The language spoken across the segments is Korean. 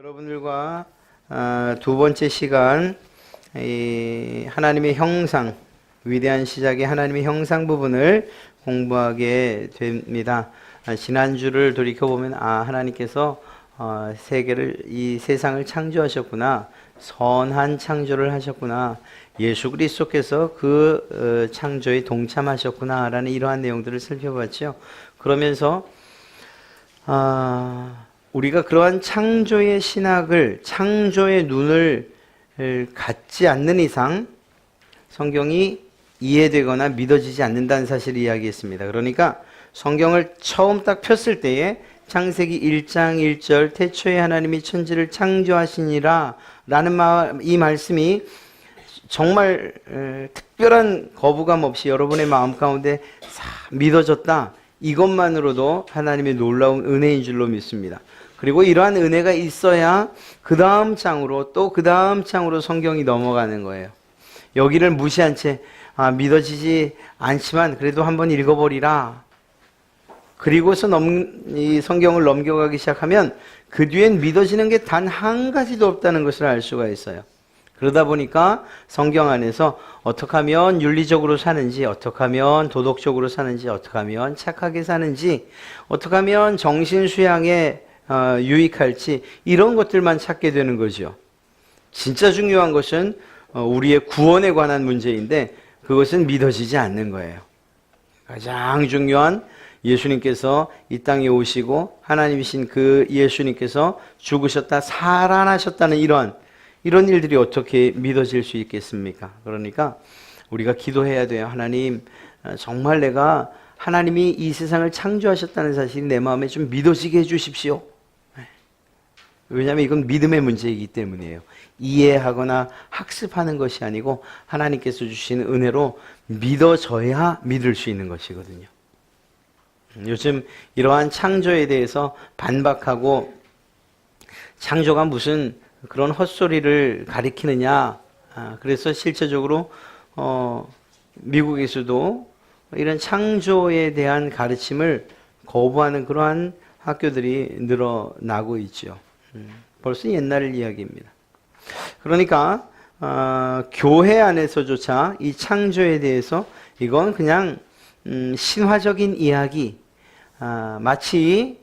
여러분들과 두 번째 시간 하나님의 형상, 위대한 시작의 하나님의 형상 부분을 공부하게 됩니다. 지난주를 돌이켜보면 하나님께서 이 세상을 창조하셨구나, 선한 창조를 하셨구나, 예수 그리스도께서 그 창조에 동참하셨구나 라는 이러한 내용들을 살펴봤죠. 그러면서 우리가 그러한 창조의 신학을, 창조의 눈을 갖지 않는 이상 성경이 이해되거나 믿어지지 않는다는 사실을 이야기했습니다. 그러니까 성경을 처음 딱 폈을 때에 창세기 1장 1절 태초에 하나님이 천지를 창조하시니라 라는 이 말씀이 정말 특별한 거부감 없이 여러분의 마음 가운데 믿어졌다, 이것만으로도 하나님의 놀라운 은혜인 줄로 믿습니다. 그리고 이러한 은혜가 있어야 그 다음 장으로, 또 그 다음 장으로 성경이 넘어가는 거예요. 여기를 무시한 채 믿어지지 않지만 그래도 한번 읽어보리라, 그리고서 이 성경을 넘겨가기 시작하면 그 뒤엔 믿어지는 게 단 한 가지도 없다는 것을 알 수가 있어요. 그러다 보니까 성경 안에서 어떻게 하면 윤리적으로 사는지, 어떻게 하면 도덕적으로 사는지, 어떻게 하면 착하게 사는지, 어떻게 하면 정신수양에 유익할지, 이런 것들만 찾게 되는 거죠. 진짜 중요한 것은 우리의 구원에 관한 문제인데 그것은 믿어지지 않는 거예요. 가장 중요한 예수님께서 이 땅에 오시고 하나님이신 그 예수님께서 죽으셨다 살아나셨다는 이런 일들이 어떻게 믿어질 수 있겠습니까? 그러니까 우리가 기도해야 돼요. 하나님, 정말 내가 하나님이 이 세상을 창조하셨다는 사실이 내 마음에 좀 믿어지게 해주십시오. 왜냐하면 이건 믿음의 문제이기 때문이에요. 이해하거나 학습하는 것이 아니고 하나님께서 주신 은혜로 믿어져야 믿을 수 있는 것이거든요. 요즘 이러한 창조에 대해서 반박하고 창조가 무슨 그런 헛소리를 가리키느냐, 그래서 실제적으로 미국에서도 이런 창조에 대한 가르침을 거부하는 그러한 학교들이 늘어나고 있죠. 벌써 옛날 이야기입니다. 그러니까 교회 안에서조차 이 창조에 대해서 이건 그냥 신화적인 이야기, 마치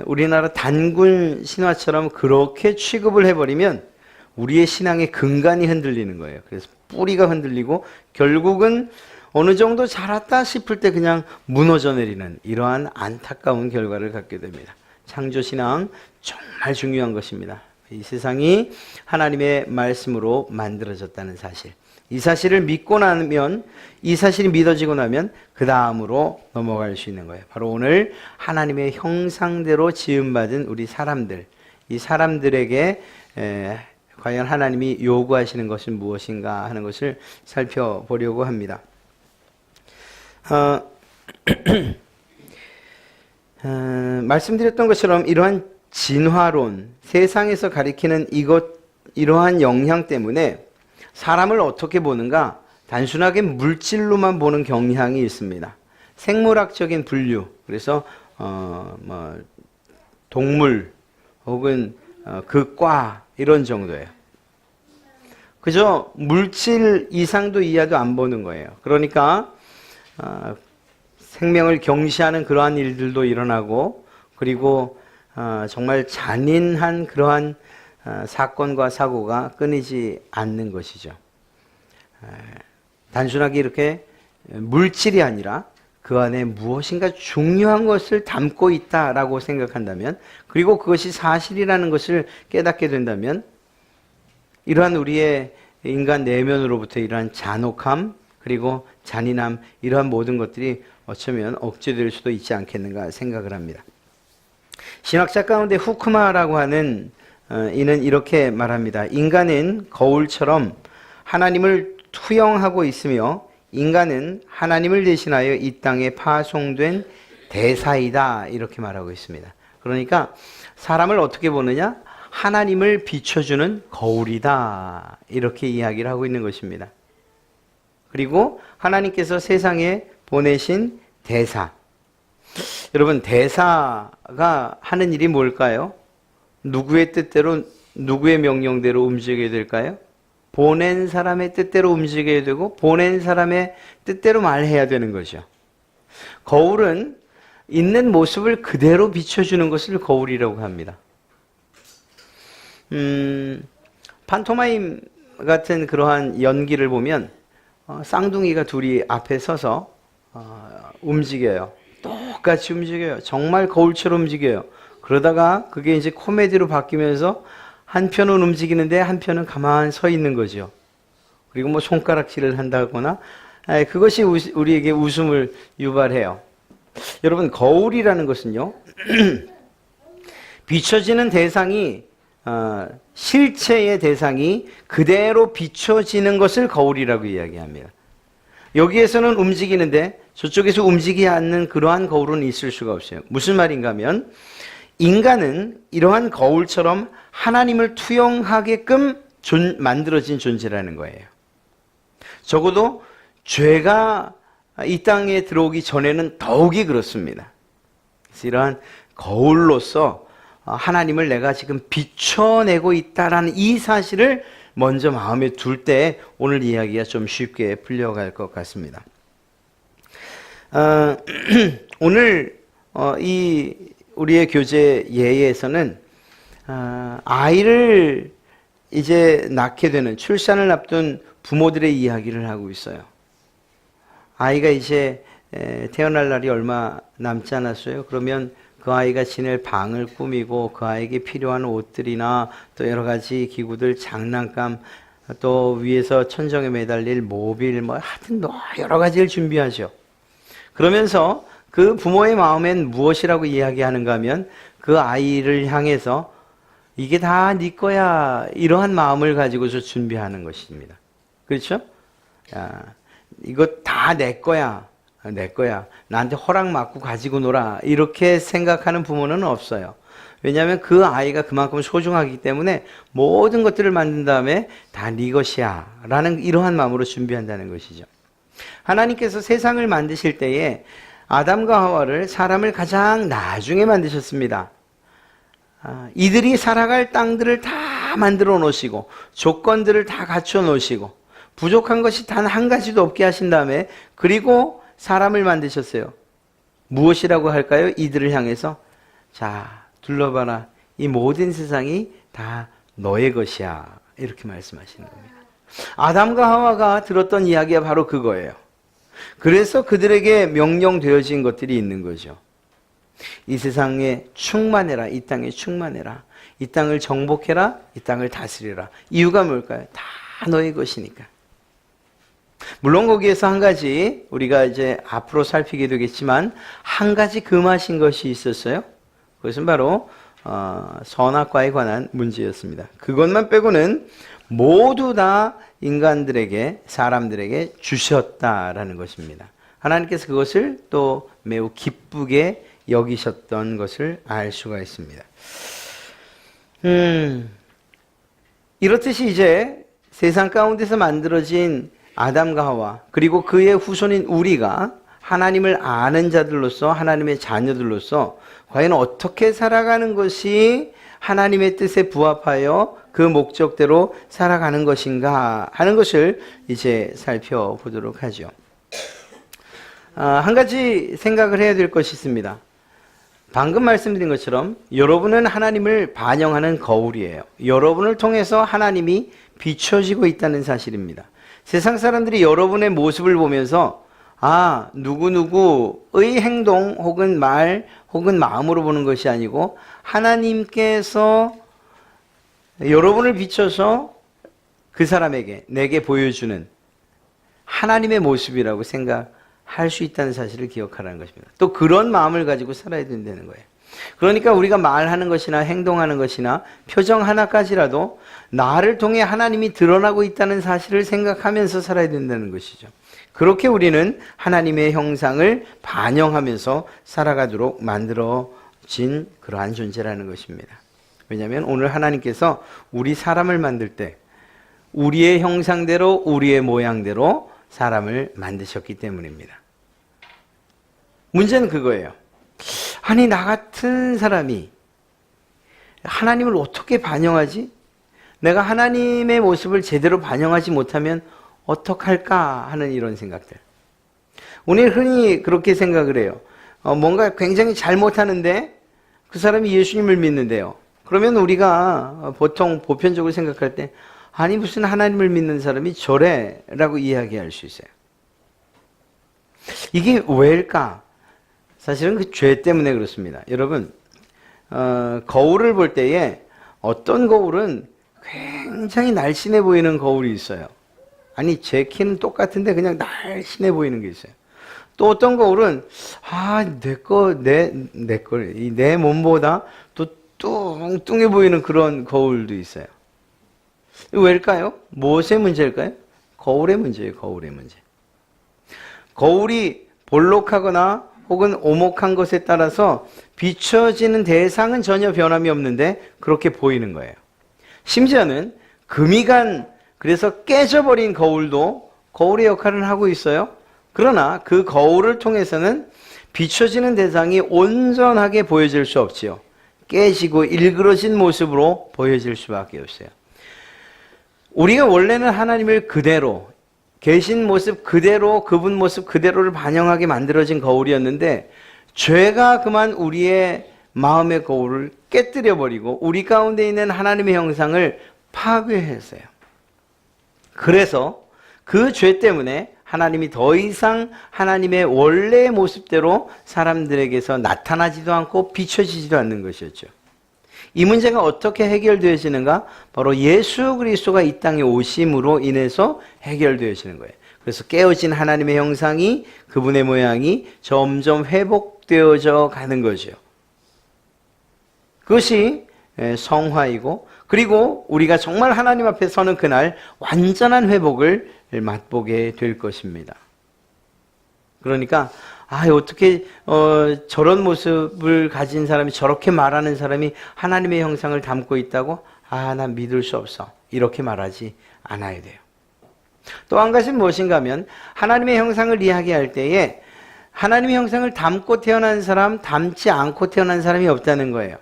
우리나라 단군 신화처럼 그렇게 취급을 해버리면 우리의 신앙의 근간이 흔들리는 거예요. 그래서 뿌리가 흔들리고 결국은 어느 정도 자랐다 싶을 때 그냥 무너져 내리는 이러한 안타까운 결과를 갖게 됩니다. 창조신앙 정말 중요한 것입니다. 이 세상이 하나님의 말씀으로 만들어졌다는 사실, 이 사실을 믿고 나면, 이 사실이 믿어지고 나면 그 다음으로 넘어갈 수 있는 거예요. 바로 오늘 하나님의 형상대로 지음받은 우리 사람들, 이 사람들에게 과연 하나님이 요구하시는 것은 무엇인가 하는 것을 살펴보려고 합니다. 말씀드렸던 것처럼 이러한 진화론, 세상에서 가리키는 이러한 영향 때문에 사람을 어떻게 보는가? 단순하게 물질로만 보는 경향이 있습니다. 생물학적인 분류, 그래서 동물 혹은 극과 이런 정도예요. 그저 물질 이상도 이하도 안 보는 거예요. 그러니까 생명을 경시하는 그러한 일들도 일어나고, 그리고 정말 잔인한 그러한 사건과 사고가 끊이지 않는 것이죠. 단순하게 이렇게 물질이 아니라 그 안에 무엇인가 중요한 것을 담고 있다라고 생각한다면, 그리고 그것이 사실이라는 것을 깨닫게 된다면, 이러한 우리의 인간 내면으로부터 이러한 잔혹함, 그리고 잔인함, 이러한 모든 것들이 어쩌면 억제될 수도 있지 않겠는가 생각을 합니다. 신학자 가운데 후크마라고 하는 이는 이렇게 말합니다. 인간은 거울처럼 하나님을 투영하고 있으며 인간은 하나님을 대신하여 이 땅에 파송된 대사이다, 이렇게 말하고 있습니다. 그러니까 사람을 어떻게 보느냐? 하나님을 비춰주는 거울이다, 이렇게 이야기를 하고 있는 것입니다. 그리고 하나님께서 세상에 보내신 대사, 여러분 대사가 하는 일이 뭘까요? 누구의 뜻대로, 누구의 명령대로 움직여야 될까요? 보낸 사람의 뜻대로 움직여야 되고 보낸 사람의 뜻대로 말해야 되는 거죠. 거울은 있는 모습을 그대로 비춰주는 것을 거울이라고 합니다. 판토마임 같은 그러한 연기를 보면 쌍둥이가 둘이 앞에 서서 움직여요. 똑같이 움직여요. 정말 거울처럼 움직여요. 그러다가 그게 이제 코미디로 바뀌면서 한편은 움직이는데 한편은 가만히 서 있는 거죠. 그리고 뭐 손가락질을 한다거나 그것이 우리에게 웃음을 유발해요. 여러분, 거울이라는 것은요, 비춰지는 대상이 실체의 대상이 그대로 비춰지는 것을 거울이라고 이야기합니다. 여기에서는 움직이는데 저쪽에서 움직이지 않는 그러한 거울은 있을 수가 없어요. 무슨 말인가 하면 인간은 이러한 거울처럼 하나님을 투영하게끔 만들어진 존재라는 거예요. 적어도 죄가 이 땅에 들어오기 전에는 더욱이 그렇습니다. 그래서 이러한 거울로서 하나님을 내가 지금 비춰내고 있다라는 이 사실을 먼저 마음에 둘 때 오늘 이야기가 좀 쉽게 풀려갈 것 같습니다. 오늘 이 우리의 교재 예에서는 아이를 이제 낳게 되는, 출산을 앞둔 부모들의 이야기를 하고 있어요. 아이가 이제 태어날 날이 얼마 남지 않았어요. 그러면 그 아이가 지낼 방을 꾸미고 그 아이에게 필요한 옷들이나 또 여러 가지 기구들, 장난감, 또 위에서 천정에 매달릴 모빌, 뭐 하여튼 여러 가지를 준비하죠. 그러면서 그 부모의 마음엔 무엇이라고 이야기하는가 하면 그 아이를 향해서 이게 다 네 거야, 이러한 마음을 가지고서 준비하는 것입니다. 그렇죠? 야, 이거 다 내 거야. 내 거야. 나한테 허락 받고 가지고 놀아. 이렇게 생각하는 부모는 없어요. 왜냐하면 그 아이가 그만큼 소중하기 때문에 모든 것들을 만든 다음에 다 네 것이야 라는 이러한 마음으로 준비한다는 것이죠. 하나님께서 세상을 만드실 때에 아담과 하와를, 사람을 가장 나중에 만드셨습니다. 이들이 살아갈 땅들을 다 만들어 놓으시고 조건들을 다 갖춰 놓으시고 부족한 것이 단 한 가지도 없게 하신 다음에 그리고 사람을 만드셨어요. 무엇이라고 할까요? 이들을 향해서 자, 둘러봐라. 이 모든 세상이 다 너의 것이야. 이렇게 말씀하시는 겁니다. 아담과 하와가 들었던 이야기가 바로 그거예요. 그래서 그들에게 명령되어진 것들이 있는 거죠. 이 세상에 충만해라. 이 땅에 충만해라. 이 땅을 정복해라. 이 땅을 다스리라. 이유가 뭘까요? 다 너의 것이니까. 물론 거기에서 한 가지 우리가 이제 앞으로 살피게 되겠지만 한 가지 금하신 것이 있었어요. 그것은 바로 선악과에 관한 문제였습니다. 그것만 빼고는 모두 다 인간들에게, 사람들에게 주셨다라는 것입니다. 하나님께서 그것을 또 매우 기쁘게 여기셨던 것을 알 수가 있습니다. 이렇듯이 이제 세상 가운데서 만들어진 아담과 하와, 그리고 그의 후손인 우리가 하나님을 아는 자들로서, 하나님의 자녀들로서 과연 어떻게 살아가는 것이 하나님의 뜻에 부합하여 그 목적대로 살아가는 것인가 하는 것을 이제 살펴보도록 하죠. 한 가지 생각을 해야 될 것이 있습니다. 방금 말씀드린 것처럼 여러분은 하나님을 반영하는 거울이에요. 여러분을 통해서 하나님이 비춰지고 있다는 사실입니다. 세상 사람들이 여러분의 모습을 보면서 누구누구의 행동 혹은 말 혹은 마음으로 보는 것이 아니고 하나님께서 여러분을 비춰서 그 사람에게, 내게 보여주는 하나님의 모습이라고 생각할 수 있다는 사실을 기억하라는 것입니다. 또 그런 마음을 가지고 살아야 된다는 거예요. 그러니까 우리가 말하는 것이나 행동하는 것이나 표정 하나까지라도 나를 통해 하나님이 드러나고 있다는 사실을 생각하면서 살아야 된다는 것이죠. 그렇게 우리는 하나님의 형상을 반영하면서 살아가도록 만들어진 그러한 존재라는 것입니다. 왜냐하면 오늘 하나님께서 우리 사람을 만들 때 우리의 형상대로, 우리의 모양대로 사람을 만드셨기 때문입니다. 문제는 그거예요. 아니, 나 같은 사람이 하나님을 어떻게 반영하지? 내가 하나님의 모습을 제대로 반영하지 못하면 어떡할까 하는 이런 생각들. 우리는 흔히 그렇게 생각을 해요. 뭔가 굉장히 잘못하는데 그 사람이 예수님을 믿는데요. 그러면 우리가 보통 보편적으로 생각할 때 아니 무슨 하나님을 믿는 사람이 저래 라고 이야기할 수 있어요. 이게 왜일까? 사실은 그 죄 때문에 그렇습니다. 여러분 거울을 볼 때에 어떤 거울은 굉장히 날씬해 보이는 거울이 있어요. 아니 제 키는 똑같은데 그냥 날씬해 보이는 게 있어요. 또 어떤 거울은 내 몸보다 또 뚱뚱해 보이는 그런 거울도 있어요. 왜일까요? 무엇의 문제일까요? 거울의 문제예요. 거울의 문제. 거울이 볼록하거나 혹은 오목한 것에 따라서 비춰지는 대상은 전혀 변함이 없는데 그렇게 보이는 거예요. 심지어는 금이 간 그래서 깨져버린 거울도 거울의 역할을 하고 있어요. 그러나 그 거울을 통해서는 비춰지는 대상이 온전하게 보여질 수 없지요. 깨지고 일그러진 모습으로 보여질 수밖에 없어요. 우리가 원래는 하나님을 그대로 계신 모습 그대로 그분 모습 그대로를 반영하게 만들어진 거울이었는데 죄가 그만 우리의 마음의 거울을 깨뜨려 버리고 우리 가운데 있는 하나님의 형상을 파괴했어요. 그래서 그 죄 때문에 하나님이 더 이상 하나님의 원래의 모습대로 사람들에게서 나타나지도 않고 비춰지지도 않는 것이었죠. 이 문제가 어떻게 해결되어지는가? 바로 예수 그리스도가 이 땅에 오심으로 인해서 해결되어지는 거예요. 그래서 깨어진 하나님의 형상이 그분의 모양이 점점 회복되어져 가는 거죠. 그것이 성화이고 그리고 우리가 정말 하나님 앞에 서는 그날 완전한 회복을 맛보게 될 것입니다. 그러니까 어떻게 저런 모습을 가진 사람이 저렇게 말하는 사람이 하나님의 형상을 담고 있다고? 난 믿을 수 없어. 이렇게 말하지 않아야 돼요. 또 한 가지는 무엇인가 하면 하나님의 형상을 이야기할 때에 하나님의 형상을 담고 태어난 사람, 담지 않고 태어난 사람이 없다는 거예요.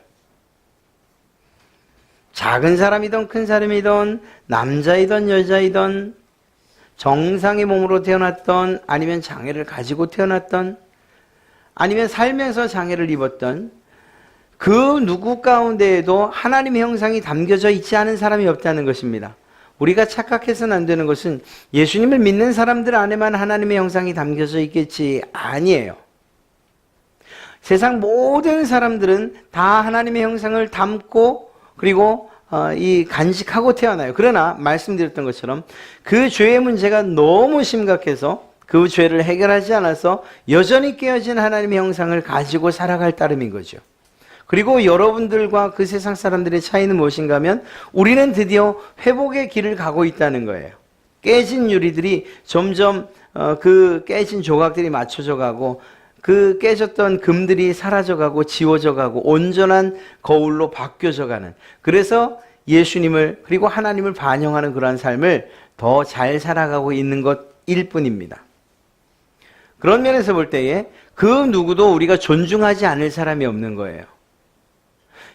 작은 사람이든 큰 사람이든 남자이든 여자이든 정상의 몸으로 태어났던 아니면 장애를 가지고 태어났던 아니면 살면서 장애를 입었던 그 누구 가운데에도 하나님의 형상이 담겨져 있지 않은 사람이 없다는 것입니다. 우리가 착각해서는 안 되는 것은 예수님을 믿는 사람들 안에만 하나님의 형상이 담겨져 있겠지 아니에요. 세상 모든 사람들은 다 하나님의 형상을 담고 그리고 간직하고 태어나요. 그러나 말씀드렸던 것처럼 그 죄의 문제가 너무 심각해서 그 죄를 해결하지 않아서 여전히 깨어진 하나님의 형상을 가지고 살아갈 따름인 거죠. 그리고 여러분들과 그 세상 사람들의 차이는 무엇인가 하면 우리는 드디어 회복의 길을 가고 있다는 거예요. 깨진 유리들이 점점 그 깨진 조각들이 맞춰져 가고 그 깨졌던 금들이 사라져가고 지워져가고 온전한 거울로 바뀌어져 가는, 그래서 예수님을 그리고 하나님을 반영하는 그러한 삶을 더 잘 살아가고 있는 것일 뿐입니다. 그런 면에서 볼 때에 그 누구도 우리가 존중하지 않을 사람이 없는 거예요.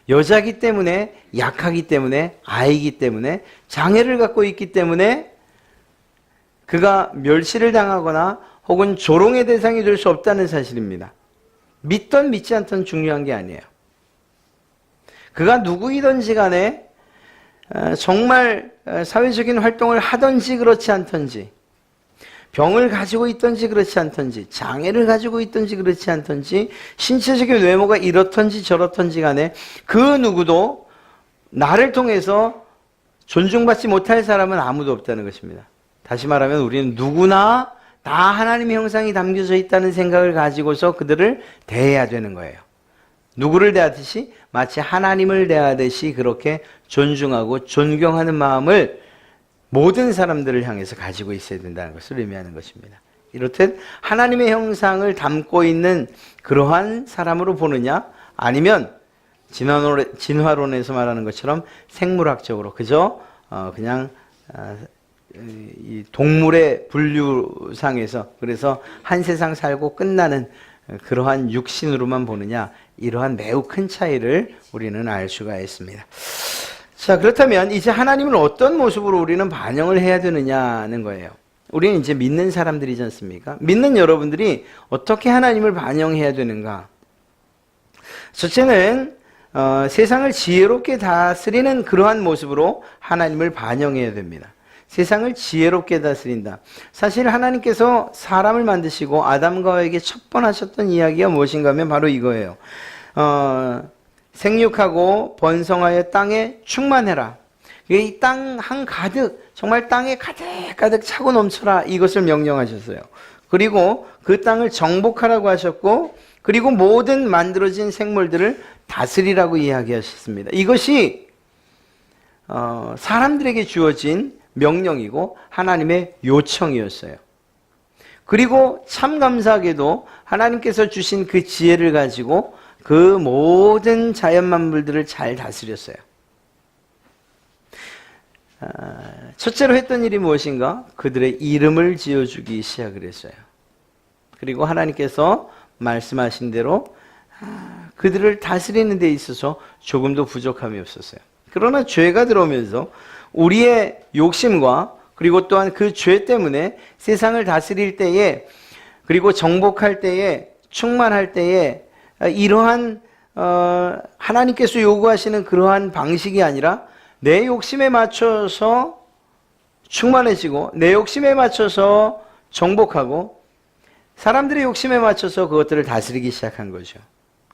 여자기 때문에, 약하기 때문에, 아이기 때문에, 장애를 갖고 있기 때문에 그가 멸시를 당하거나 혹은 조롱의 대상이 될 수 없다는 사실입니다. 믿던 믿지 않던 중요한 게 아니에요. 그가 누구이든지 간에 정말 사회적인 활동을 하든지 그렇지 않든지, 병을 가지고 있든지 그렇지 않든지, 장애를 가지고 있든지 그렇지 않든지, 신체적인 외모가 이렇든지 저렇든지 간에 그 누구도 나를 통해서 존중받지 못할 사람은 아무도 없다는 것입니다. 다시 말하면 우리는 누구나 다 하나님의 형상이 담겨져 있다는 생각을 가지고서 그들을 대해야 되는 거예요. 누구를 대하듯이? 마치 하나님을 대하듯이 그렇게 존중하고 존경하는 마음을 모든 사람들을 향해서 가지고 있어야 된다는 것을 의미하는 것입니다. 이렇듯 하나님의 형상을 담고 있는 그러한 사람으로 보느냐, 아니면 진화론에서 말하는 것처럼 생물학적으로 그저 그냥 이 동물의 분류상에서, 그래서 한 세상 살고 끝나는 그러한 육신으로만 보느냐, 이러한 매우 큰 차이를 우리는 알 수가 있습니다. 자, 그렇다면 이제 하나님을 어떤 모습으로 우리는 반영을 해야 되느냐는 거예요. 우리는 이제 믿는 사람들이지 않습니까? 믿는 여러분들이 어떻게 하나님을 반영해야 되는가? 첫째는 세상을 지혜롭게 다스리는 그러한 모습으로 하나님을 반영해야 됩니다. 세상을 지혜롭게 다스린다. 사실 하나님께서 사람을 만드시고 아담과 하와에게 첫 번 하셨던 이야기가 무엇인가 하면 바로 이거예요. 생육하고 번성하여 땅에 충만해라. 이 땅 한가득, 정말 땅에 가득 차고 넘쳐라, 이것을 명령하셨어요. 그리고 그 땅을 정복하라고 하셨고, 그리고 모든 만들어진 생물들을 다스리라고 이야기하셨습니다. 이것이 사람들에게 주어진 명령이고 하나님의 요청이었어요. 그리고 참 감사하게도 하나님께서 주신 그 지혜를 가지고 그 모든 자연 만물들을 잘 다스렸어요. 첫째로 했던 일이 무엇인가? 그들의 이름을 지어주기 시작을 했어요. 그리고 하나님께서 말씀하신 대로 그들을 다스리는 데 있어서 조금도 부족함이 없었어요. 그러나 죄가 들어오면서 우리의 욕심과 그리고 또한 그 죄 때문에 세상을 다스릴 때에, 그리고 정복할 때에, 충만할 때에 이러한 하나님께서 요구하시는 그러한 방식이 아니라 내 욕심에 맞춰서 충만해지고 내 욕심에 맞춰서 정복하고 사람들의 욕심에 맞춰서 그것들을 다스리기 시작한 거죠.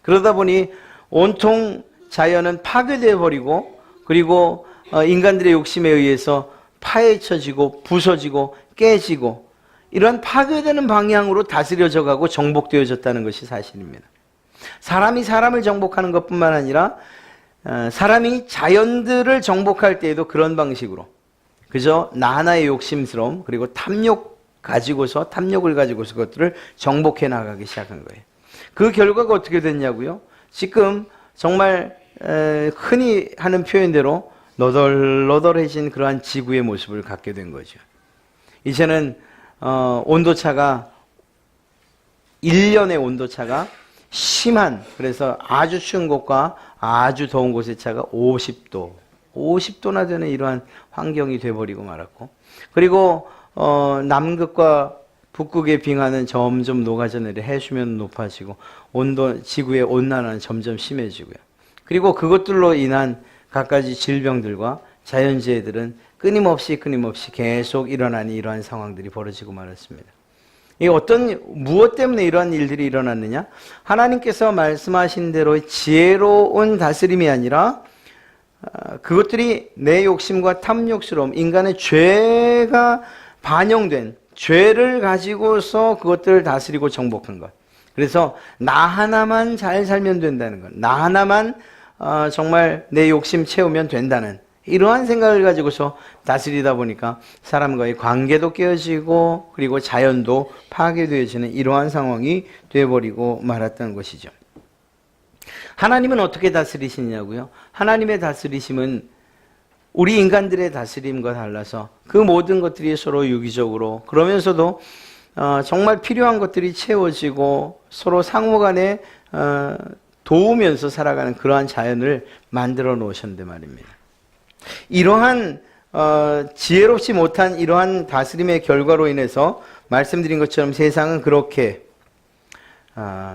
그러다 보니 온통 자연은 파괴되어 버리고, 그리고 인간들의 욕심에 의해서 파헤쳐지고 부서지고 깨지고, 이런 파괴되는 방향으로 다스려져 가고 정복되어졌다는 것이 사실입니다. 사람이 사람을 정복하는 것뿐만 아니라 사람이 자연들을 정복할 때에도 그런 방식으로, 그저 나 하나의 욕심스러움, 그리고 탐욕을 가지고서 그것들을 정복해 나가기 시작한 거예요. 그 결과가 어떻게 됐냐고요? 지금 정말 흔히 하는 표현대로 너덜너덜해진 그러한 지구의 모습을 갖게 된 거죠. 이제는 온도차가 1년의 온도차가 심한, 그래서 아주 추운 곳과 아주 더운 곳의 차가 50도나 되는 이러한 환경이 돼버리고 말았고, 그리고 남극과 북극의 빙하는 점점 녹아져 내려 해수면은 높아지고 지구의 온난화는 점점 심해지고요. 그리고 그것들로 인한 갖가지 질병들과 자연재해들은 끊임없이 계속 일어나는 이러한 상황들이 벌어지고 말았습니다. 이 무엇 때문에 이러한 일들이 일어났느냐? 하나님께서 말씀하신 대로 지혜로운 다스림이 아니라 그것들이 내 욕심과 탐욕스러움, 인간의 죄가 반영된 죄를 가지고서 그것들을 다스리고 정복한 것. 그래서 나 하나만 잘 살면 된다는 것, 나 하나만 정말 내 욕심 채우면 된다는 이러한 생각을 가지고서 다스리다 보니까 사람과의 관계도 깨어지고, 그리고 자연도 파괴되어지는 이러한 상황이 되어버리고 말았던 것이죠. 하나님은 어떻게 다스리시냐고요? 하나님의 다스리심은 우리 인간들의 다스림과 달라서 그 모든 것들이 서로 유기적으로, 그러면서도 정말 필요한 것들이 채워지고 서로 상호간에 도우면서 살아가는 그러한 자연을 만들어 놓으셨는데 말입니다. 이러한 지혜롭지 못한 이러한 다스림의 결과로 인해서 말씀드린 것처럼 세상은 그렇게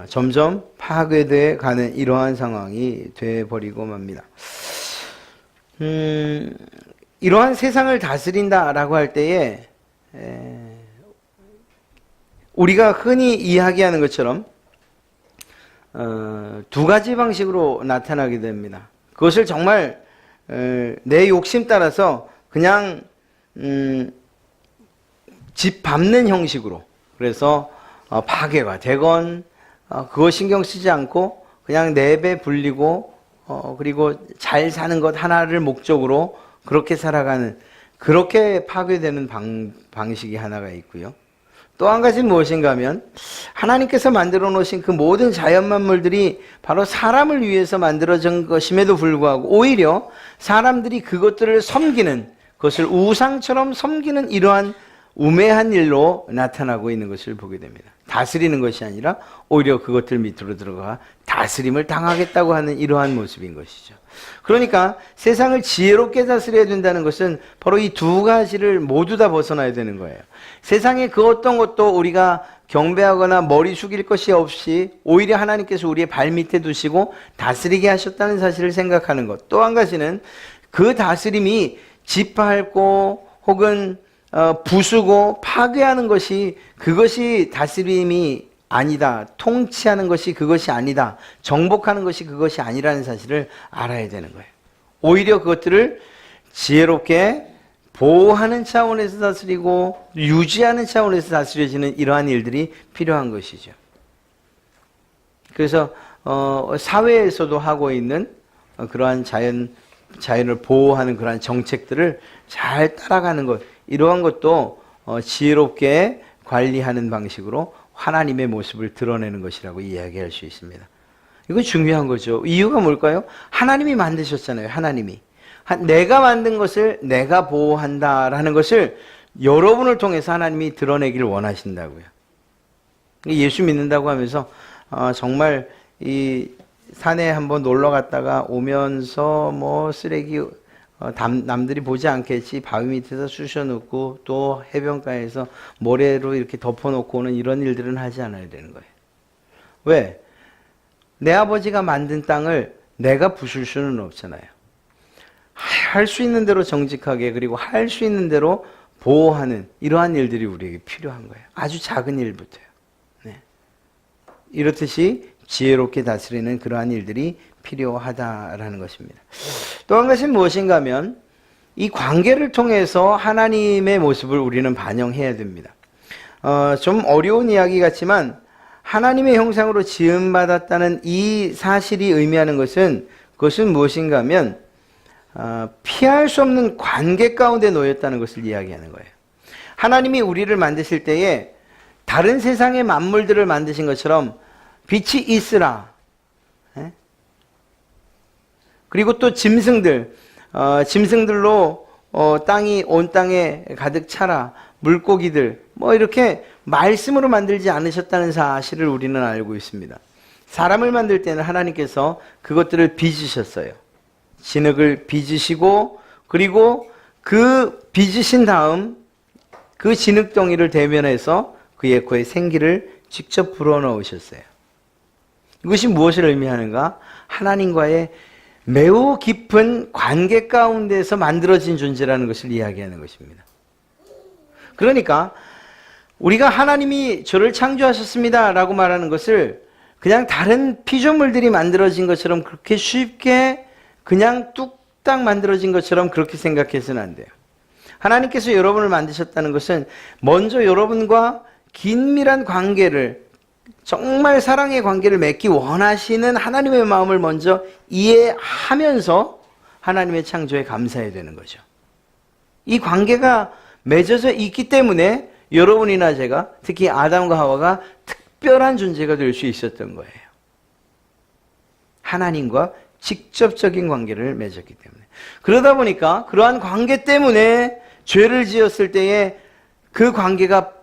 점점 파괴되어 가는 이러한 상황이 되어버리고 맙니다. 이러한 세상을 다스린다라고 할 때에 우리가 흔히 이야기하는 것처럼 두 가지 방식으로 나타나게 됩니다. 그것을 정말 내 욕심 따라서 그냥 집 밟는 형식으로, 그래서 파괴가 되건 그거 신경 쓰지 않고 그냥 내배 불리고 그리고 잘 사는 것 하나를 목적으로 그렇게 살아가는, 그렇게 파괴되는 방식이 하나가 있고요. 또 한 가지는 무엇인가 하면 하나님께서 만들어 놓으신 그 모든 자연 만물들이 바로 사람을 위해서 만들어진 것임에도 불구하고 오히려 사람들이 그것들을 섬기는, 그것을 우상처럼 섬기는 이러한 우매한 일로 나타나고 있는 것을 보게 됩니다. 다스리는 것이 아니라 오히려 그것들 밑으로 들어가 다스림을 당하겠다고 하는 이러한 모습인 것이죠. 그러니까 세상을 지혜롭게 다스려야 된다는 것은 바로 이 두 가지를 모두 다 벗어나야 되는 거예요. 세상에 그 어떤 것도 우리가 경배하거나 머리 숙일 것이 없이 오히려 하나님께서 우리의 발 밑에 두시고 다스리게 하셨다는 사실을 생각하는 것. 또 한 가지는 그 다스림이 짓밟고 혹은 부수고 파괴하는 것이 그것이 다스림이 아니다. 통치하는 것이 그것이 아니다. 정복하는 것이 그것이 아니라는 사실을 알아야 되는 거예요. 오히려 그것들을 지혜롭게 보호하는 차원에서 다스리고 유지하는 차원에서 다스려지는 이러한 일들이 필요한 것이죠. 그래서 사회에서도 하고 있는 그러한 자연을 보호하는 그러한 정책들을 잘 따라가는 것, 이러한 것도 지혜롭게 관리하는 방식으로 하나님의 모습을 드러내는 것이라고 이야기할 수 있습니다. 이거 중요한 거죠. 이유가 뭘까요? 하나님이 만드셨잖아요. 하나님이. 내가 만든 것을 내가 보호한다라는 것을 여러분을 통해서 하나님이 드러내기를 원하신다고요. 예수 믿는다고 하면서 정말 이 산에 한번 놀러 갔다가 오면서 뭐 쓰레기 남들이 보지 않겠지 바위 밑에서 쑤셔놓고 또 해변가에서 모래로 이렇게 덮어놓고 오는 이런 일들은 하지 않아야 되는 거예요. 왜? 내 아버지가 만든 땅을 내가 부술 수는 없잖아요. 할 수 있는 대로 정직하게 그리고 할 수 있는 대로 보호하는 이러한 일들이 우리에게 필요한 거예요. 아주 작은 일부터요. 네. 이렇듯이 지혜롭게 다스리는 그러한 일들이 필요하다라는 것입니다. 또 한 가지는 무엇인가 하면 이 관계를 통해서 하나님의 모습을 우리는 반영해야 됩니다. 좀 어려운 이야기 같지만 하나님의 형상으로 지음받았다는 이 사실이 의미하는 것은 그것은 무엇인가 하면 피할 수 없는 관계 가운데 놓였다는 것을 이야기하는 거예요. 하나님이 우리를 만드실 때에 다른 세상의 만물들을 만드신 것처럼 빛이 있으라. 그리고 또 짐승들로 땅이 온 땅에 가득 차라. 물고기들 뭐 이렇게 말씀으로 만들지 않으셨다는 사실을 우리는 알고 있습니다. 사람을 만들 때는 하나님께서 그것들을 빚으셨어요. 진흙을 빚으시고 그리고 그 빚으신 다음 그 진흙덩이를 대면해서 그의 코에 생기를 직접 불어넣으셨어요. 이것이 무엇을 의미하는가? 하나님과의 매우 깊은 관계 가운데서 만들어진 존재라는 것을 이야기하는 것입니다. 그러니까 우리가 하나님이 저를 창조하셨습니다 라고 말하는 것을 그냥 다른 피조물들이 만들어진 것처럼 그렇게 쉽게 그냥 뚝딱 만들어진 것처럼 그렇게 생각해서는 안 돼요. 하나님께서 여러분을 만드셨다는 것은 먼저 여러분과 긴밀한 관계를 정말 사랑의 관계를 맺기 원하시는 하나님의 마음을 먼저 이해하면서 하나님의 창조에 감사해야 되는 거죠. 이 관계가 맺어져 있기 때문에 여러분이나 제가 특히 아담과 하와가 특별한 존재가 될 수 있었던 거예요. 하나님과 직접적인 관계를 맺었기 때문에. 그러다 보니까 그러한 관계 때문에 죄를 지었을 때에 그 관계가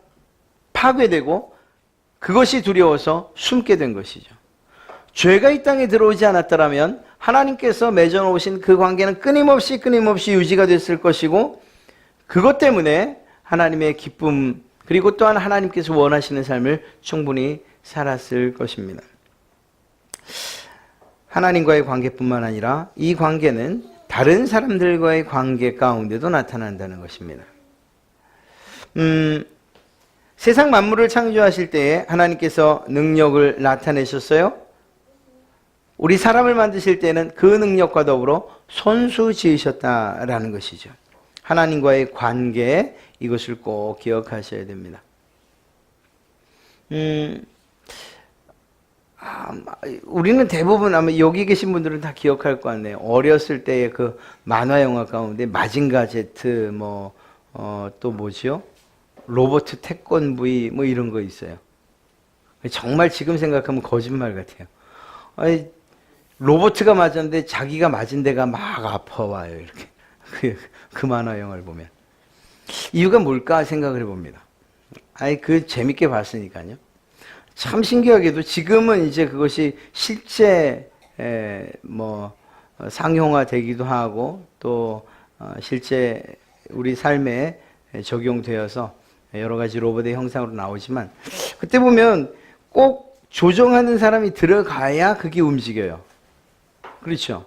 파괴되고 그것이 두려워서 숨게 된 것이죠. 죄가 이 땅에 들어오지 않았더라면 하나님께서 맺어놓으신 그 관계는 끊임없이 유지가 됐을 것이고 그것 때문에 하나님의 기쁨 그리고 또한 하나님께서 원하시는 삶을 충분히 살았을 것입니다. 하나님과의 관계뿐만 아니라 이 관계는 다른 사람들과의 관계 가운데도 나타난다는 것입니다. 세상 만물을 창조하실 때에 하나님께서 능력을 나타내셨어요. 우리 사람을 만드실 때는 그 능력과 더불어 손수 지으셨다라는 것이죠. 하나님과의 관계, 이것을 꼭 기억하셔야 됩니다. 우리는 대부분 아마 여기 계신 분들은 다 기억할 것 같네요. 어렸을 때의 그 만화 영화 가운데 마징가 제트 또 뭐죠? 로버트 태권브이 뭐 이런 거 있어요. 정말 지금 생각하면 거짓말 같아요. 아니, 로버트가 맞았는데 자기가 맞은 데가 막 아파와요. 이렇게 그 만화 영화를 보면 이유가 뭘까 생각을 해봅니다. 재밌게 봤으니까요. 참 신기하게도 지금은 이제 그것이 실제 상용화되기도 하고 또 실제 우리 삶에 적용되어서 여러 가지 로봇의 형상으로 나오지만, 그때 보면 꼭 조종하는 사람이 들어가야 그게 움직여요. 그렇죠?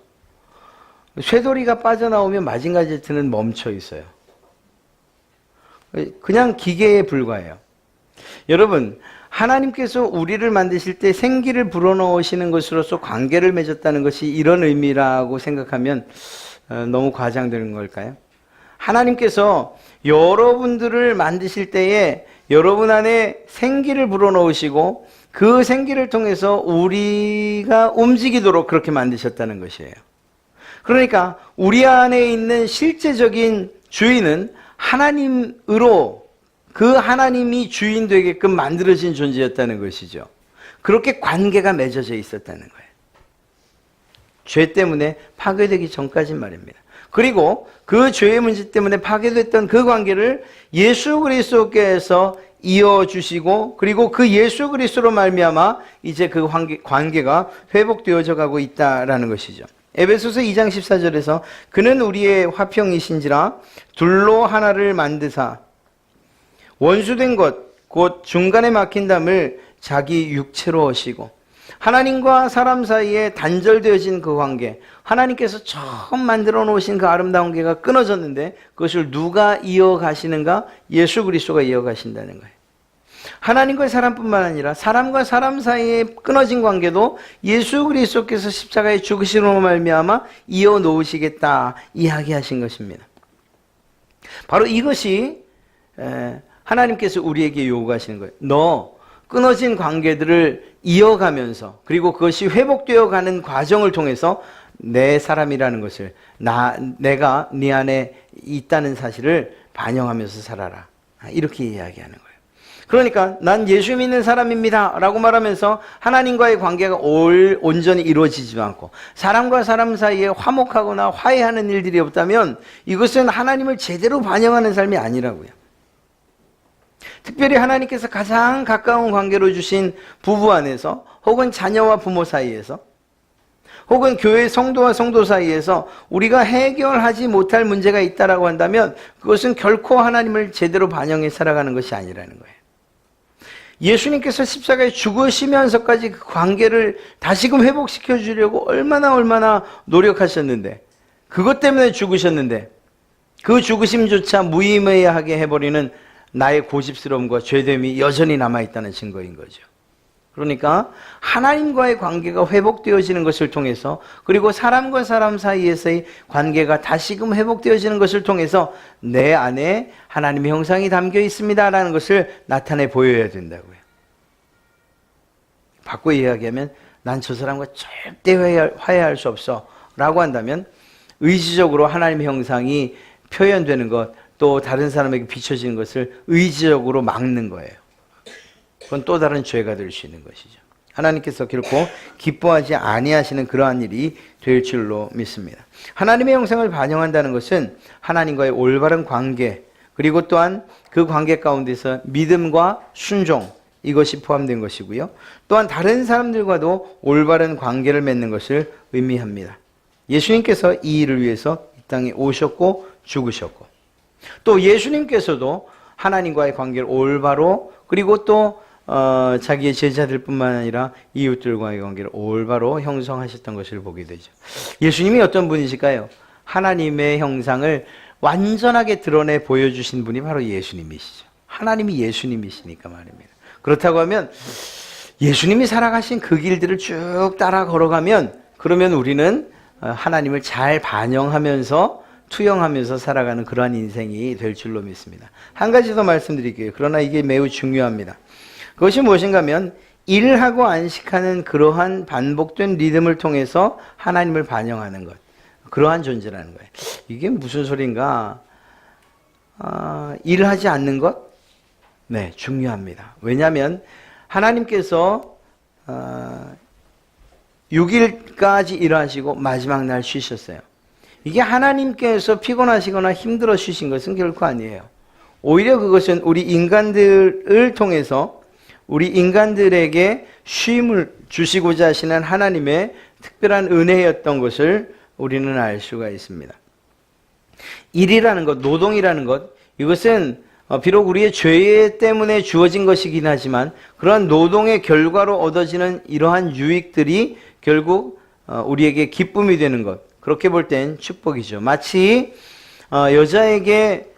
쇠돌이가 빠져나오면 마징가제트는 멈춰 있어요. 그냥 기계에 불과해요. 여러분, 하나님께서 우리를 만드실 때 생기를 불어넣으시는 것으로서 관계를 맺었다는 것이 이런 의미라고 생각하면 너무 과장되는 걸까요? 하나님께서 여러분들을 만드실 때에 여러분 안에 생기를 불어넣으시고 그 생기를 통해서 우리가 움직이도록 그렇게 만드셨다는 것이에요. 그러니까 우리 안에 있는 실제적인 주인은 하나님으로, 그 하나님이 주인 되게끔 만들어진 존재였다는 것이죠. 그렇게 관계가 맺어져 있었다는 거예요. 죄 때문에 파괴되기 전까지 말입니다. 그리고 그 죄의 문제 때문에 파괴됐던 그 관계를 예수 그리스도께서 이어주시고, 그리고 그 예수 그리스도로 말미암아 이제 그 관계가 회복되어져 가고 있다라는 것이죠. 에베소서 2장 14절에서 그는 우리의 화평이신지라 둘로 하나를 만드사 원수된 것 곧 중간에 막힌 담을 자기 육체로 하시고, 하나님과 사람 사이에 단절되어진 그 관계, 하나님께서 처음 만들어 놓으신 그 아름다운 관계가 끊어졌는데 그것을 누가 이어가시는가? 예수 그리스도가 이어가신다는 거예요. 하나님과 사람뿐만 아니라 사람과 사람 사이에 끊어진 관계도 예수 그리스도께서 십자가에 죽으심으로 말미암아 이어 놓으시겠다 이야기하신 것입니다. 바로 이것이 하나님께서 우리에게 요구하시는 거예요. 너 끊어진 관계들을 이어가면서, 그리고 그것이 회복되어 가는 과정을 통해서 내 사람이라는 것을, 내가 네 안에 있다는 사실을 반영하면서 살아라. 이렇게 이야기하는 거예요. 그러니까 난 예수 믿는 사람입니다 라고 말하면서 하나님과의 관계가 온전히 이루어지지 않고 사람과 사람 사이에 화목하거나 화해하는 일들이 없다면 이것은 하나님을 제대로 반영하는 삶이 아니라고요. 특별히 하나님께서 가장 가까운 관계로 주신 부부 안에서, 혹은 자녀와 부모 사이에서, 혹은 교회 성도와 성도 사이에서 우리가 해결하지 못할 문제가 있다라고 한다면 그것은 결코 하나님을 제대로 반영해 살아가는 것이 아니라는 거예요. 예수님께서 십자가에 죽으시면서까지 그 관계를 다시금 회복시켜 주려고 얼마나 노력하셨는데, 그것 때문에 죽으셨는데 그 죽으심조차 무의미하게 해버리는 나의 고집스러움과 죄됨이 여전히 남아있다는 증거인 거죠. 그러니까 하나님과의 관계가 회복되어지는 것을 통해서, 그리고 사람과 사람 사이에서의 관계가 다시금 회복되어지는 것을 통해서 내 안에 하나님의 형상이 담겨 있습니다라는 것을 나타내 보여야 된다고요. 바꿔 이야기하면 난 저 사람과 절대 화해할 수 없어 라고 한다면 의지적으로 하나님의 형상이 표현되는 것, 또 다른 사람에게 비춰지는 것을 의지적으로 막는 거예요. 그건 또 다른 죄가 될 수 있는 것이죠. 하나님께서 결코 기뻐하지 아니하시는 그러한 일이 될 줄로 믿습니다. 하나님의 형상을 반영한다는 것은 하나님과의 올바른 관계, 그리고 또한 그 관계 가운데서 믿음과 순종, 이것이 포함된 것이고요. 또한 다른 사람들과도 올바른 관계를 맺는 것을 의미합니다. 예수님께서 이 일을 위해서 이 땅에 오셨고 죽으셨고, 또 예수님께서도 하나님과의 관계를 올바로, 그리고 또 자기의 제자들뿐만 아니라 이웃들과의 관계를 올바로 형성하셨던 것을 보게 되죠. 예수님이 어떤 분이실까요? 하나님의 형상을 완전하게 드러내 보여주신 분이 바로 예수님이시죠. 하나님이 예수님이시니까 말입니다. 그렇다고 하면 예수님이 살아가신 그 길들을 쭉 따라 걸어가면, 그러면 우리는 하나님을 잘 반영하면서 투영하면서 살아가는 그러한 인생이 될 줄로 믿습니다. 한 가지 더 말씀드릴게요. 그러나 이게 매우 중요합니다. 그것이 무엇인가 하면 일하고 안식하는 그러한 반복된 리듬을 통해서 하나님을 반영하는 것, 그러한 존재라는 거예요. 이게 무슨 소린가? 일하지 않는 것? 네, 중요합니다. 왜냐하면 하나님께서 6일까지 일하시고 마지막 날 쉬셨어요. 이게 하나님께서 피곤하시거나 힘들어 쉬신 것은 결코 아니에요. 오히려 그것은 우리 인간들을 통해서 우리 인간들에게 쉼을 주시고자 하시는 하나님의 특별한 은혜였던 것을 우리는 알 수가 있습니다. 일이라는 것, 노동이라는 것, 이것은 비록 우리의 죄 때문에 주어진 것이긴 하지만 그러한 노동의 결과로 얻어지는 이러한 유익들이 결국 우리에게 기쁨이 되는 것, 그렇게 볼 땐 축복이죠. 마치 여자에게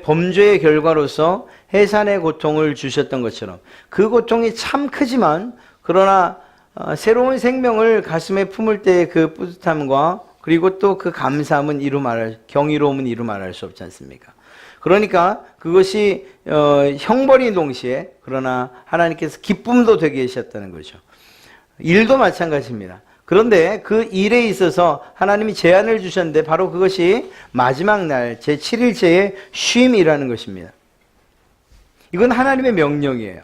범죄의 결과로서 해산의 고통을 주셨던 것처럼 그 고통이 참 크지만 그러나 새로운 생명을 가슴에 품을 때의 그 뿌듯함과 그리고 또 그 감사함은 경이로움은 이루 말할 수 없지 않습니까? 그러니까 그것이 형벌인 동시에 그러나 하나님께서 기쁨도 되게 하셨다는 거죠. 일도 마찬가지입니다. 그런데 그 일에 있어서 하나님이 제한을 주셨는데 바로 그것이 마지막 날 제7일째의 쉼이라는 것입니다. 이건 하나님의 명령이에요.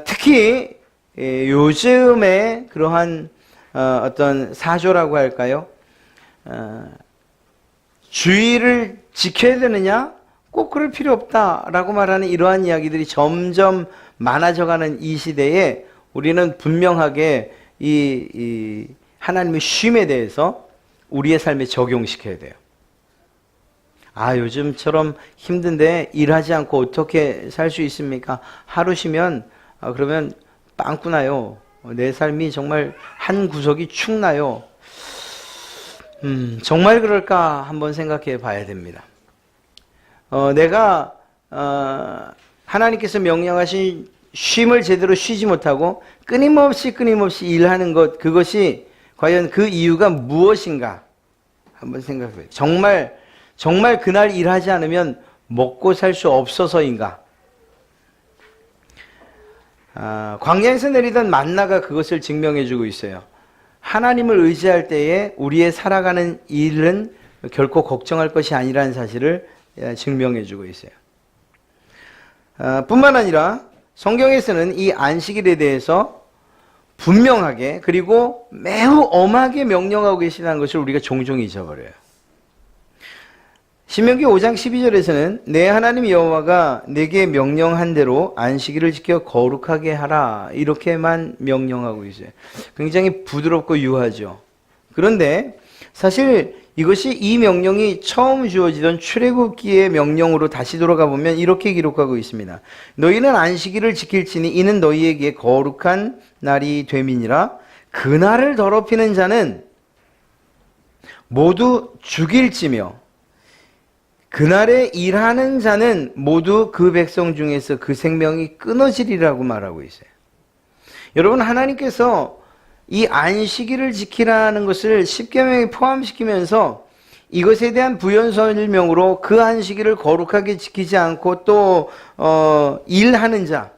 특히 요즘에 그러한 어떤 사조라고 할까요? 주의를 지켜야 되느냐? 꼭 그럴 필요 없다라고 말하는 이러한 이야기들이 점점 많아져가는 이 시대에 우리는 분명하게 이 하나님의 쉼에 대해서 우리의 삶에 적용시켜야 돼요. 요즘처럼 힘든데 일하지 않고 어떻게 살 수 있습니까? 하루 쉬면 그러면 빵꾸 나요. 내 삶이 정말 한 구석이 축 나요. 정말 그럴까 한번 생각해 봐야 됩니다. 내가 하나님께서 명령하신 쉼을 제대로 쉬지 못하고 끊임없이 일하는 것, 그것이 과연 그 이유가 무엇인가 한번 생각해 봐요. 정말 그날 일하지 않으면 먹고 살 수 없어서인가? 광야에서 내리던 만나가 그것을 증명해주고 있어요. 하나님을 의지할 때에 우리의 살아가는 일은 결코 걱정할 것이 아니라는 사실을 증명해주고 있어요. 뿐만 아니라 성경에서는 이 안식일에 대해서 분명하게 그리고 매우 엄하게 명령하고 계시다는 것을 우리가 종종 잊어버려요. 신명기 5장 12절에서는 내 하나님 여호와가 내게 명령한 대로 안식일을 지켜 거룩하게 하라, 이렇게만 명령하고 있어요. 굉장히 부드럽고 유하죠. 그런데 사실 이것이 이 명령이 처음 주어지던 출애굽기의 명령으로 다시 돌아가 보면 이렇게 기록하고 있습니다. 너희는 안식일을 지킬지니 이는 너희에게 거룩한 날이 됨이니라. 그날을 더럽히는 자는 모두 죽일지며 그날에 일하는 자는 모두 그 백성 중에서 그 생명이 끊어지리라고 말하고 있어요. 여러분, 하나님께서 이 안식일을 지키라는 것을 십계명에 포함시키면서 이것에 대한 부연 설명으로 그 안식일을 거룩하게 지키지 않고 또 일하는 자,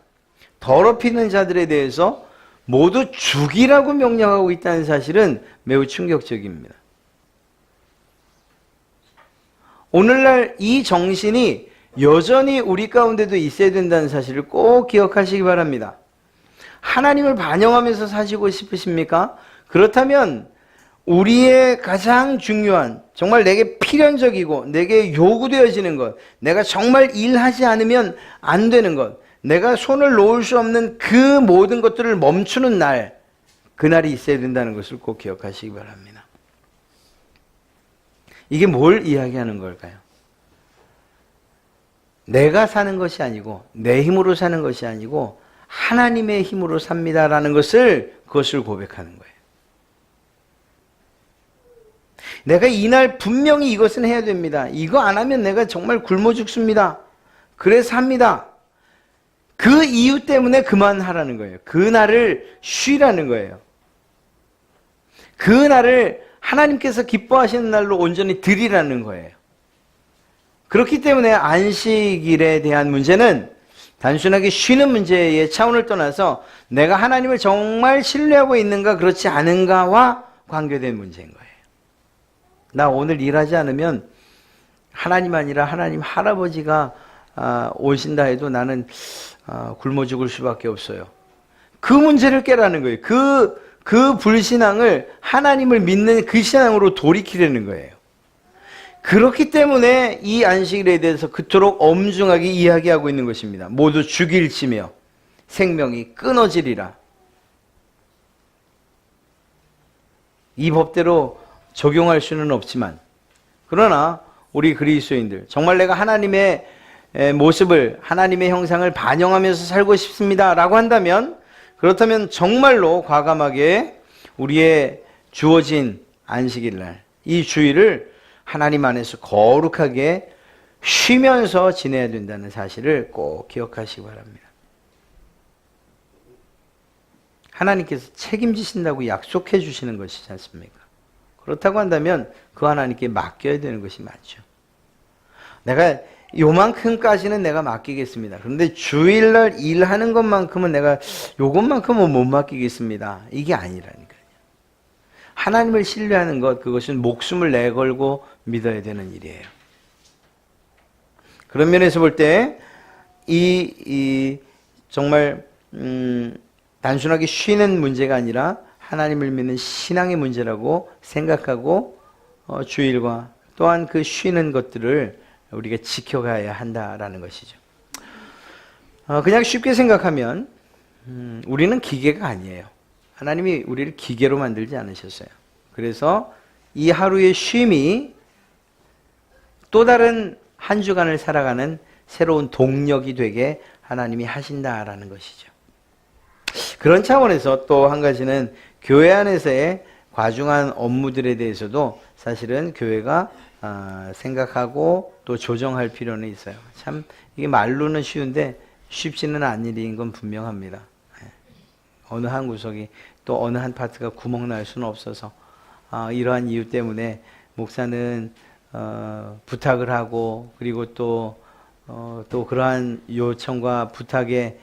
더럽히는 자들에 대해서 모두 죽이라고 명령하고 있다는 사실은 매우 충격적입니다. 오늘날 이 정신이 여전히 우리 가운데도 있어야 된다는 사실을 꼭 기억하시기 바랍니다. 하나님을 반영하면서 사시고 싶으십니까? 그렇다면 우리의 가장 중요한, 정말 내게 필연적이고 내게 요구되어지는 것, 내가 정말 일하지 않으면 안 되는 것, 내가 손을 놓을 수 없는 그 모든 것들을 멈추는 날, 그날이 있어야 된다는 것을 꼭 기억하시기 바랍니다. 이게 뭘 이야기하는 걸까요? 내가 사는 것이 아니고 내 힘으로 사는 것이 아니고 하나님의 힘으로 삽니다라는 그것을 고백하는 거예요. 내가 이날 분명히 이것은 해야 됩니다. 이거 안 하면 내가 정말 굶어 죽습니다. 그래서 합니다. 그 이유 때문에 그만하라는 거예요. 그날을 쉬라는 거예요. 그날을 하나님께서 기뻐하시는 날로 온전히 드리라는 거예요. 그렇기 때문에 안식일에 대한 문제는 단순하게 쉬는 문제의 차원을 떠나서 내가 하나님을 정말 신뢰하고 있는가 그렇지 않은가와 관계된 문제인 거예요. 나 오늘 일하지 않으면 하나님 아니라 하나님 할아버지가 오신다 해도 나는 굶어 죽을 수밖에 없어요. 그 문제를 깨라는 거예요. 그 불신앙을 하나님을 믿는 그 신앙으로 돌이키려는 거예요. 그렇기 때문에 이 안식일에 대해서 그토록 엄중하게 이야기하고 있는 것입니다. 모두 죽일지며 생명이 끊어지리라. 이 법대로 적용할 수는 없지만, 그러나 우리 그리스도인들 정말 내가 하나님의 모습을, 하나님의 형상을 반영하면서 살고 싶습니다 라고 한다면, 그렇다면 정말로 과감하게 우리의 주어진 안식일날 이 주일을 하나님 안에서 거룩하게 쉬면서 지내야 된다는 사실을 꼭 기억하시기 바랍니다. 하나님께서 책임지신다고 약속해 주시는 것이지 않습니까? 그렇다고 한다면 그 하나님께 맡겨야 되는 것이 맞죠. 내가 요만큼까지는 내가 맡기겠습니다. 그런데 주일날 일하는 것만큼은 내가 요것만큼은 못 맡기겠습니다. 이게 아니라니까요. 하나님을 신뢰하는 것, 그것은 목숨을 내걸고 믿어야 되는 일이에요. 그런 면에서 볼 때 정말 단순하게 쉬는 문제가 아니라 하나님을 믿는 신앙의 문제라고 생각하고 주일과 또한 그 쉬는 것들을 우리가 지켜가야 한다라는 것이죠. 그냥 쉽게 생각하면 우리는 기계가 아니에요. 하나님이 우리를 기계로 만들지 않으셨어요. 그래서 이 하루의 쉼이 또 다른 한 주간을 살아가는 새로운 동력이 되게 하나님이 하신다라는 것이죠. 그런 차원에서 또 한 가지는 교회 안에서의 과중한 업무들에 대해서도 사실은 교회가 생각하고 또 조정할 필요는 있어요. 참 이게 말로는 쉬운데 쉽지는 않은 일인 건 분명합니다. 어느 한 구석이 또 어느 한 파트가 구멍 날 수는 없어서 이러한 이유 때문에 목사는 부탁을 하고, 그리고 또 그러한 요청과 부탁에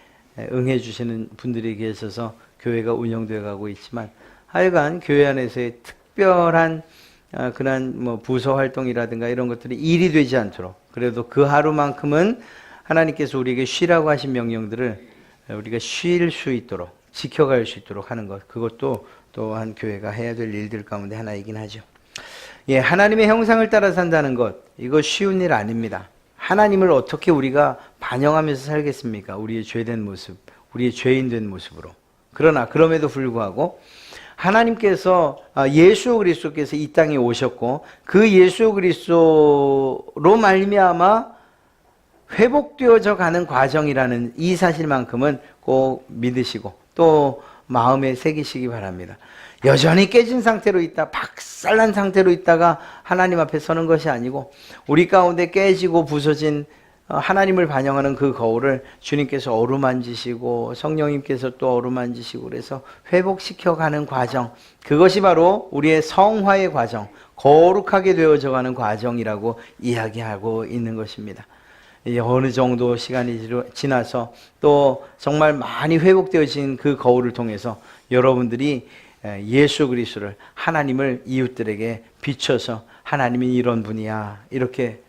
응해 주시는 분들이 계셔서 교회가 운영되어 가고 있지만, 하여간 교회 안에서의 특별한 그런 부서 활동이라든가 이런 것들이 일이 되지 않도록, 그래도 그 하루만큼은 하나님께서 우리에게 쉬라고 하신 명령들을 우리가 쉴 수 있도록 지켜갈 수 있도록 하는 것, 그것도 또한 교회가 해야 될 일들 가운데 하나이긴 하죠. 예, 하나님의 형상을 따라 산다는 것, 이거 쉬운 일 아닙니다. 하나님을 어떻게 우리가 반영하면서 살겠습니까? 우리의 죄된 모습, 우리의 죄인된 모습으로. 그러나 그럼에도 불구하고 하나님께서 예수 그리스도께서 이 땅에 오셨고, 그 예수 그리스도로 말미암아 회복되어져 가는 과정이라는 이 사실만큼은 꼭 믿으시고 또 마음에 새기시기 바랍니다. 여전히 깨진 상태로 있다, 박살난 상태로 있다가 하나님 앞에 서는 것이 아니고, 우리 가운데 깨지고 부서진 하나님을 반영하는 그 거울을 주님께서 어루만지시고 성령님께서 또 어루만지시고 그래서 회복시켜가는 과정, 그것이 바로 우리의 성화의 과정, 거룩하게 되어져가는 과정이라고 이야기하고 있는 것입니다. 어느 정도 시간이 지나서 또 정말 많이 회복되어진 그 거울을 통해서 여러분들이 예수 그리스도를, 하나님을 이웃들에게 비춰서 하나님이 이런 분이야, 이렇게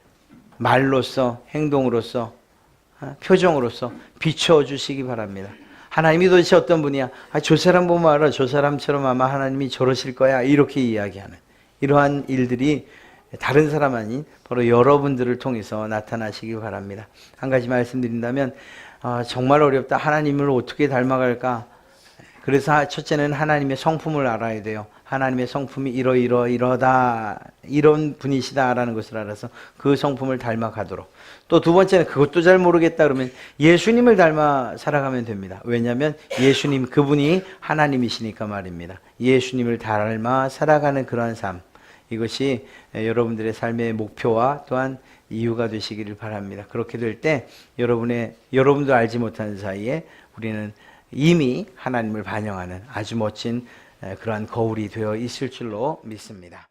말로써, 행동으로써, 표정으로써 비춰주시기 바랍니다. 하나님이 도대체 어떤 분이야? 저 사람 보면 알아. 저 사람처럼 아마 하나님이 저러실 거야. 이렇게 이야기하는 이러한 일들이 다른 사람 아닌 바로 여러분들을 통해서 나타나시기 바랍니다. 한 가지 말씀드린다면 정말 어렵다. 하나님을 어떻게 닮아갈까? 그래서 첫째는 하나님의 성품을 알아야 돼요. 하나님의 성품이 이러다 이런 분이시다라는 것을 알아서 그 성품을 닮아가도록. 또 두 번째는 그것도 잘 모르겠다 그러면 예수님을 닮아 살아가면 됩니다. 왜냐하면 예수님, 그분이 하나님이시니까 말입니다. 예수님을 닮아 살아가는 그러한 삶, 이것이 여러분들의 삶의 목표와 또한 이유가 되시기를 바랍니다. 그렇게 될 때 여러분도 알지 못하는 사이에 우리는 이미 하나님을 반영하는 아주 멋진 그러한 거울이 되어 있을 줄로 믿습니다.